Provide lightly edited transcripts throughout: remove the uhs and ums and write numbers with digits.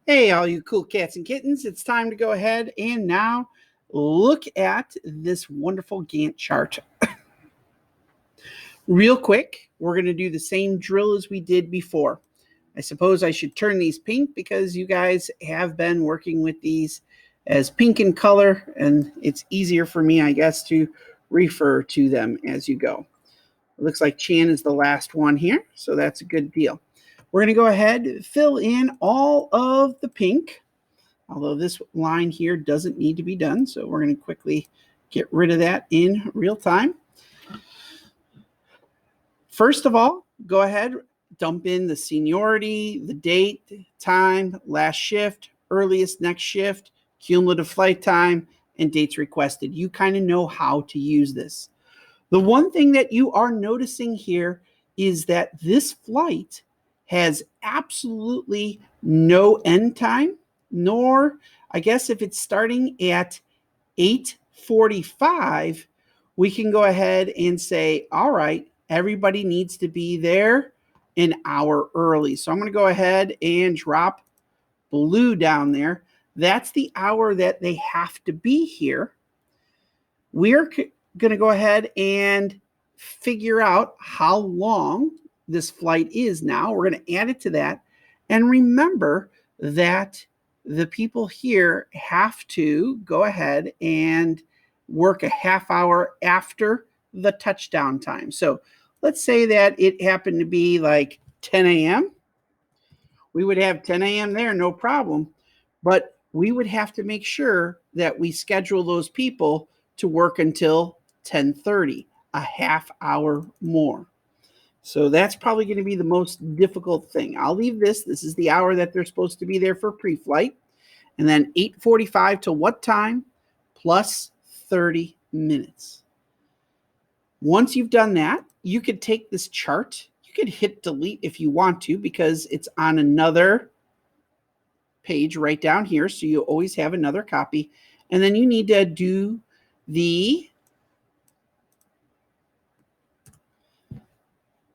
Hey, all you cool cats and kittens, it's time to go ahead and now look at this wonderful Gantt chart. Real quick, we're going to do the same drill as we did before. I suppose I should turn these pink because you guys have been working with these as pink in color, and it's easier for me, I guess, to refer to them as you go. It looks like Chan is the last one here, so that's a good deal. We're going to go ahead, fill in all of the pink, although this line here doesn't need to be done, so we're going to quickly get rid of that in real time. First of all, go ahead, dump in the seniority, the date, time, last shift, earliest next shift, cumulative flight time, and dates requested. You kind of know how to use this. The one thing that you are noticing here is that this flight has absolutely no end time, nor, I guess if it's starting at 8:45, we can go ahead and say, all right, everybody needs to be there an hour early. So I'm going to go ahead and drop blue down there. That's the hour that they have to be here. We're going to go ahead and figure out how long this flight is now. We're going to add it to that. And remember that the people here have to go ahead and work a half hour after the touchdown time. So let's say that it happened to be like 10 a.m. We would have 10 a.m. there, no problem. But we would have to make sure that we schedule those people to work until 10:30, a half hour more. So that's probably going to be the most difficult thing. I'll leave this. This is the hour that they're supposed to be there for pre-flight. And then 8:45 to what time? Plus 30 minutes. Once you've done that, you could take this chart. You could hit delete if you want to because it's on another page right down here. So you always have another copy. And then you need to do the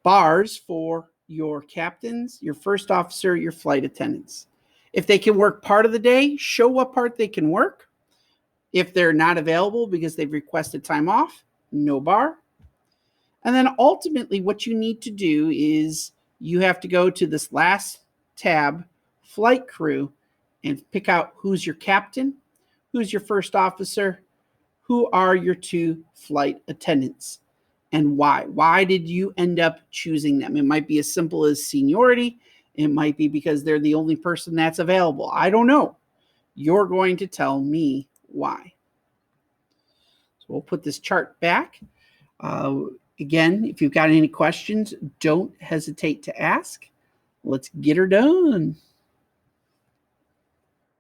bars for your captains, your first officer, your flight attendants. If they can work part of the day, show what part they can work. If they're not available because they've requested time off, no bar. And then ultimately what you need to do is you have to go to this last tab, flight crew, and pick out who's your captain, who's your first officer, who are your two flight attendants, and why. Why did you end up choosing them? It might be as simple as seniority. It might be because they're the only person that's available. I don't know. You're going to tell me why. So we'll put this chart back. Again, if you've got any questions, don't hesitate to ask. Let's get her done.